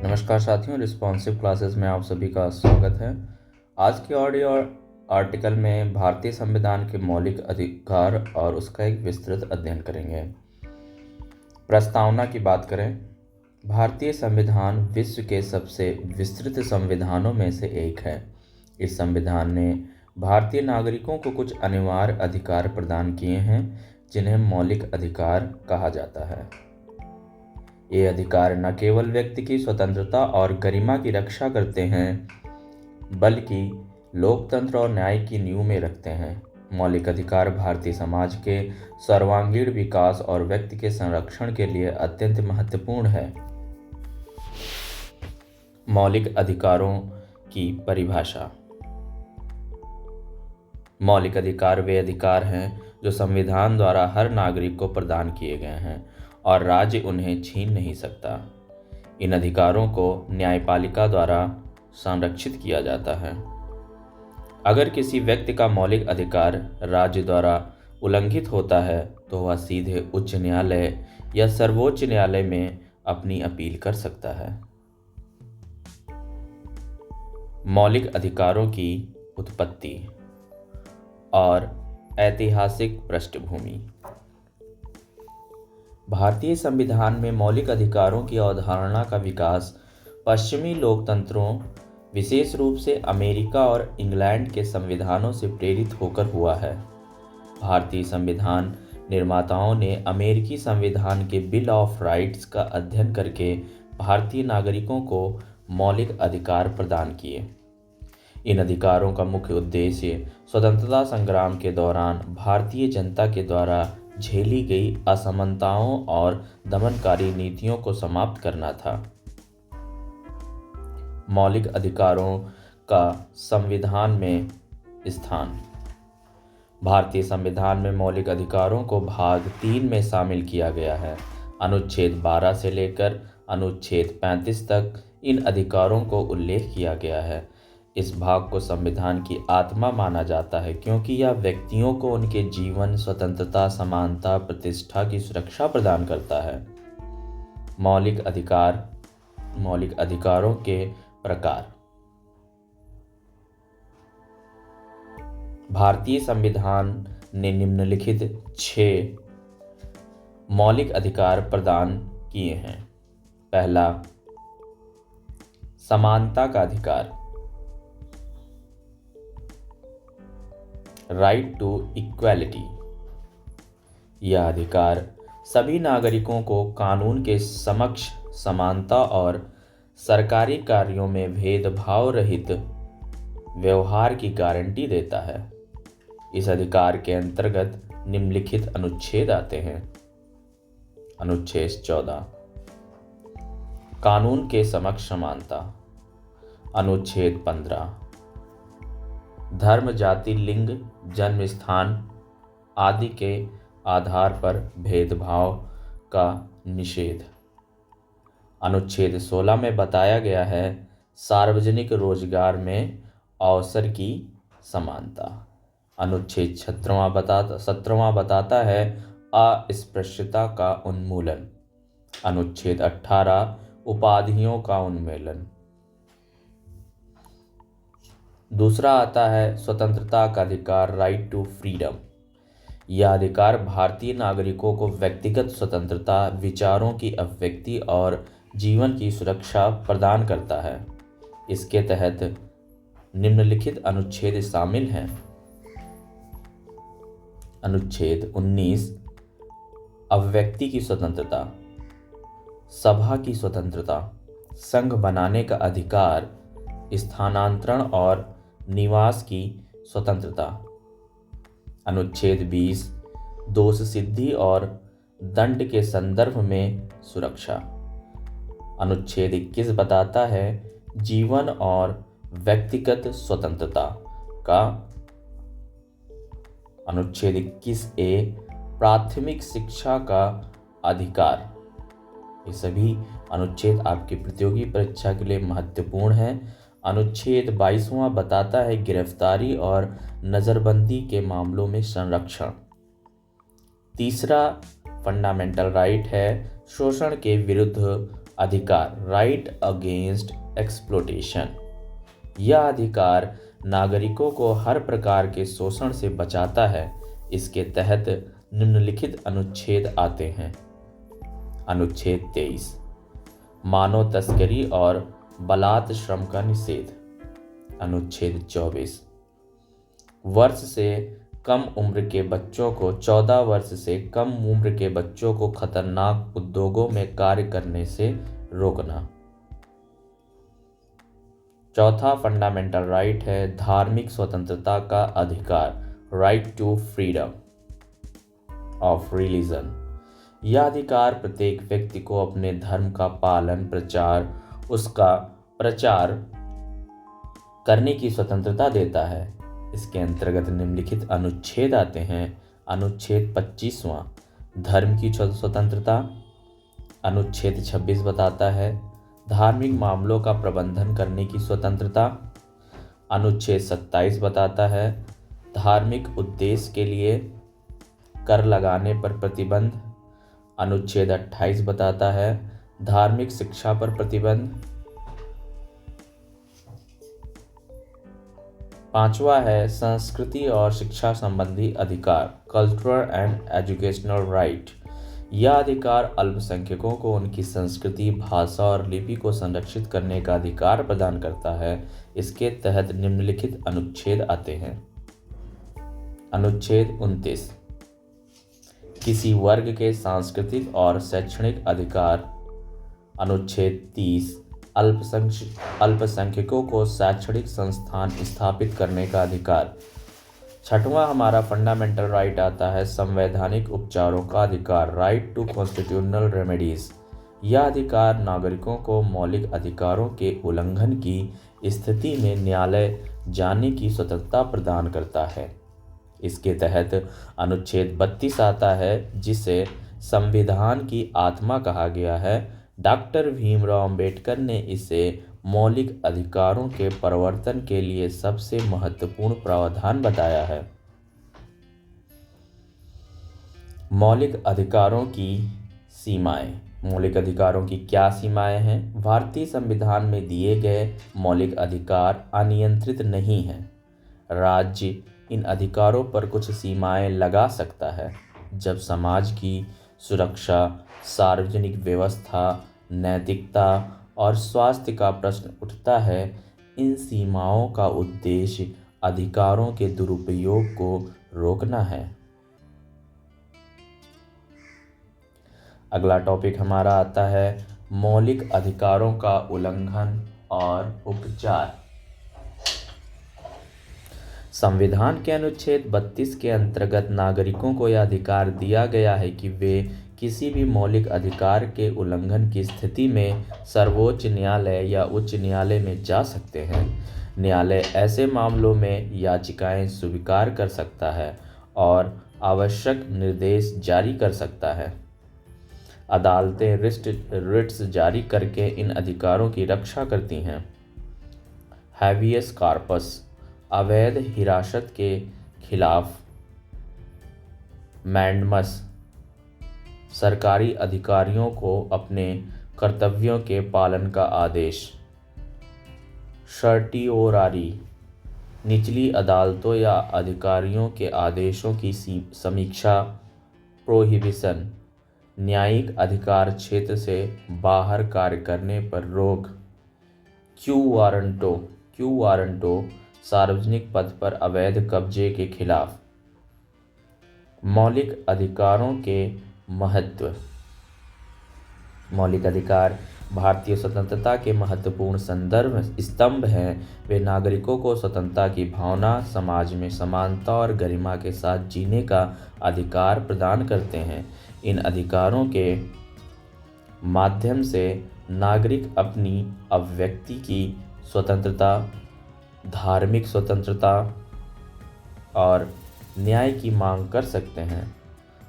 नमस्कार साथियों, responsive classes में आप सभी का स्वागत है। आज के ऑडियो आर्टिकल में भारतीय संविधान के मौलिक अधिकार और उसका एक विस्तृत अध्ययन करेंगे। प्रस्तावना की बात करें, भारतीय संविधान विश्व के सबसे विस्तृत संविधानों में से एक है। इस संविधान ने भारतीय नागरिकों को कुछ अनिवार्य अधिकार प्रदान किए हैं जिन्हें मौलिक अधिकार कहा जाता है। ये अधिकार न केवल व्यक्ति की स्वतंत्रता और गरिमा की रक्षा करते हैं, बल्कि लोकतंत्र और न्याय की नींव में रखते हैं। मौलिक अधिकार भारतीय समाज के सर्वांगीण विकास और व्यक्ति के संरक्षण के लिए अत्यंत महत्वपूर्ण है। मौलिक अधिकारों की परिभाषा। मौलिक अधिकार वे अधिकार हैं जो संविधान द्वारा हर नागरिक को प्रदान किए गए हैं और राज्य उन्हें छीन नहीं सकता। इन अधिकारों को न्यायपालिका द्वारा संरक्षित किया जाता है। अगर किसी व्यक्ति का मौलिक अधिकार राज्य द्वारा उल्लंघित होता है तो वह सीधे उच्च न्यायालय या सर्वोच्च न्यायालय में अपनी अपील कर सकता है। मौलिक अधिकारों की उत्पत्ति और ऐतिहासिक पृष्ठभूमि। भारतीय संविधान में मौलिक अधिकारों की अवधारणा का विकास पश्चिमी लोकतंत्रों, विशेष रूप से अमेरिका और इंग्लैंड के संविधानों से प्रेरित होकर हुआ है। भारतीय संविधान निर्माताओं ने अमेरिकी संविधान के बिल ऑफ राइट्स का अध्ययन करके भारतीय नागरिकों को मौलिक अधिकार प्रदान किए। इन अधिकारों का मुख्य उद्देश्य स्वतंत्रता संग्राम के दौरान भारतीय जनता के द्वारा झेली गई असमानताओं और दमनकारी नीतियों को समाप्त करना था। मौलिक अधिकारों का संविधान में स्थान। भारतीय संविधान में मौलिक अधिकारों को भाग 3 में शामिल किया गया है। अनुच्छेद 12 से लेकर अनुच्छेद 35 तक इन अधिकारों को उल्लेख किया गया है। इस भाग को संविधान की आत्मा माना जाता है क्योंकि यह व्यक्तियों को उनके जीवन, स्वतंत्रता, समानता, प्रतिष्ठा की सुरक्षा प्रदान करता है। मौलिक अधिकारों के प्रकार। भारतीय संविधान ने निम्नलिखित 6 मौलिक अधिकार प्रदान किए हैं। पहला, समानता का अधिकार, राइट टू इक्वालिटी। यह अधिकार सभी नागरिकों को कानून के समक्ष समानता और सरकारी कार्यों में भेदभाव रहित व्यवहार की गारंटी देता है। इस अधिकार के अंतर्गत निम्नलिखित अनुच्छेद आते हैं। अनुच्छेद 14, कानून के समक्ष समानता। अनुच्छेद 15, धर्म, जाति, लिंग, जन्म स्थान आदि के आधार पर भेदभाव का निषेध। अनुच्छेद 16 में बताया गया है सार्वजनिक रोजगार में अवसर की समानता। अनुच्छेद 17वां बताता है अस्पृश्यता का उन्मूलन। अनुच्छेद 18, उपाधियों का उन्मूलन। दूसरा आता है स्वतंत्रता का अधिकार, राइट टू फ्रीडम। यह अधिकार भारतीय नागरिकों को व्यक्तिगत स्वतंत्रता, विचारों की अभिव्यक्ति और जीवन की सुरक्षा प्रदान करता है। इसके तहत निम्नलिखित अनुच्छेद शामिल हैं। अनुच्छेद 19, अभिव्यक्ति की स्वतंत्रता, सभा की स्वतंत्रता, संघ बनाने का अधिकार, स्थानांतरण और निवास की स्वतंत्रता। अनुच्छेद 20, दोष सिद्धि और दंड के संदर्भ में सुरक्षा। अनुच्छेद 21 बताता है जीवन और व्यक्तिगत स्वतंत्रता का। अनुच्छेद 21A, प्राथमिक शिक्षा का अधिकार। ये सभी अनुच्छेद आपकी प्रतियोगी परीक्षा के लिए महत्वपूर्ण हैं। अनुच्छेद 22वां बताता है गिरफ्तारी और नज़रबंदी के मामलों में संरक्षण। तीसरा फंडामेंटल राइट है शोषण के विरुद्ध अधिकार, राइट अगेंस्ट एक्सप्लोटेशन। यह अधिकार नागरिकों को हर प्रकार के शोषण से बचाता है। इसके तहत निम्नलिखित अनुच्छेद आते हैं। अनुच्छेद 23, मानव तस्करी और बलात् श्रम का निषेध। अनुच्छेद 24, वर्ष से कम उम्र के बच्चों को 14 वर्ष से कम उम्र के बच्चों को खतरनाक उद्योगों में कार्य करने से रोकना। चौथा फंडामेंटल राइट है धार्मिक स्वतंत्रता का अधिकार, right to freedom of religion. यह अधिकार प्रत्येक व्यक्ति को अपने धर्म का पालन, उसका प्रचार करने की स्वतंत्रता देता है। इसके अंतर्गत निम्नलिखित अनुच्छेद आते हैं। अनुच्छेद 25वां, धर्म की स्वतंत्रता। अनुच्छेद 26 बताता है धार्मिक मामलों का प्रबंधन करने की स्वतंत्रता। अनुच्छेद 27 बताता है धार्मिक उद्देश्य के लिए कर लगाने पर प्रतिबंध। अनुच्छेद 28 बताता है धार्मिक शिक्षा पर प्रतिबंध। पांचवा है संस्कृति और शिक्षा संबंधी अधिकार, कल्चरल एंड एजुकेशनल राइट। यह अधिकार अल्पसंख्यकों को उनकी संस्कृति, भाषा और लिपि को संरक्षित करने का अधिकार प्रदान करता है। इसके तहत निम्नलिखित अनुच्छेद आते हैं। अनुच्छेद 29, किसी वर्ग के सांस्कृतिक और शैक्षणिक अधिकार। अनुच्छेद 30, अल्पसंख्यकों को शैक्षणिक संस्थान स्थापित करने का अधिकार। छठवां हमारा फंडामेंटल राइट आता है संवैधानिक उपचारों का अधिकार, राइट टू कॉन्स्टिट्यूशनल रेमेडीज। यह अधिकार नागरिकों को मौलिक अधिकारों के उल्लंघन की स्थिति में न्यायालय जाने की स्वतंत्रता प्रदान करता है। इसके तहत अनुच्छेद 32 आता है जिसे संविधान की आत्मा कहा गया है। डॉक्टर भीमराव अंबेडकर ने इसे मौलिक अधिकारों के प्रवर्तन के लिए सबसे महत्वपूर्ण प्रावधान बताया है। मौलिक अधिकारों की सीमाएं। मौलिक अधिकारों की क्या सीमाएं हैं? भारतीय संविधान में दिए गए मौलिक अधिकार अनियंत्रित नहीं हैं। राज्य इन अधिकारों पर कुछ सीमाएं लगा सकता है जब समाज की सुरक्षा, सार्वजनिक व्यवस्था, नैतिकता और स्वास्थ्य का प्रश्न उठता है। इन सीमाओं का उद्देश्य अधिकारों के दुरुपयोग को रोकना है। अगला टॉपिक हमारा आता है मौलिक अधिकारों का उल्लंघन और उपचार। संविधान के अनुच्छेद 32 के अंतर्गत नागरिकों को यह अधिकार दिया गया है कि वे किसी भी मौलिक अधिकार के उल्लंघन की स्थिति में सर्वोच्च न्यायालय या उच्च न्यायालय में जा सकते हैं। न्यायालय ऐसे मामलों में याचिकाएं स्वीकार कर सकता है और आवश्यक निर्देश जारी कर सकता है। अदालतें रिट्स जारी करके इन अधिकारों की रक्षा करती हैं। हैबियस कॉर्पस, अवैध हिरासत के खिलाफ मैंडमस, सरकारी अधिकारियों को अपने कर्तव्यों के पालन का आदेश। सर्टिओरारी, निचली अदालतों या अधिकारियों के आदेशों की समीक्षा। प्रोहिबिशन, न्यायिक अधिकार क्षेत्र से बाहर कार्य करने पर रोक। क्यू वारंटो, सार्वजनिक पद पर अवैध कब्जे के खिलाफ। मौलिक अधिकारों के महत्व। मौलिक अधिकार भारतीय स्वतंत्रता के महत्वपूर्ण संदर्भ स्तंभ हैं। वे नागरिकों को स्वतंत्रता की भावना, समाज में समानता और गरिमा के साथ जीने का अधिकार प्रदान करते हैं। इन अधिकारों के माध्यम से नागरिक अपनी अभिव्यक्ति की स्वतंत्रता, धार्मिक स्वतंत्रता और न्याय की मांग कर सकते हैं।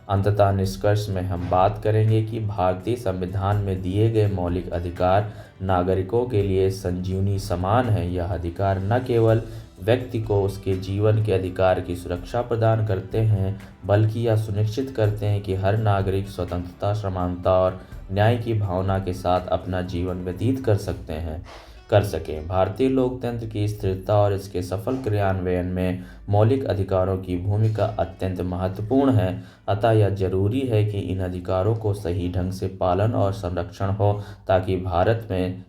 अंततः निष्कर्ष में हम बात करेंगे कि भारतीय संविधान में दिए गए मौलिक अधिकार नागरिकों के लिए संजीवनी समान है। यह अधिकार न केवल व्यक्ति को उसके जीवन के अधिकार की सुरक्षा प्रदान करते हैं, बल्कि यह सुनिश्चित करते हैं कि हर नागरिक स्वतंत्रता, समानता और न्याय की भावना के साथ अपना जीवन व्यतीत कर सकें। भारतीय लोकतंत्र की स्थिरता और इसके सफल क्रियान्वयन में मौलिक अधिकारों की भूमिका अत्यंत महत्वपूर्ण है। अतः यह जरूरी है कि इन अधिकारों को सही ढंग से पालन और संरक्षण हो, ताकि भारत में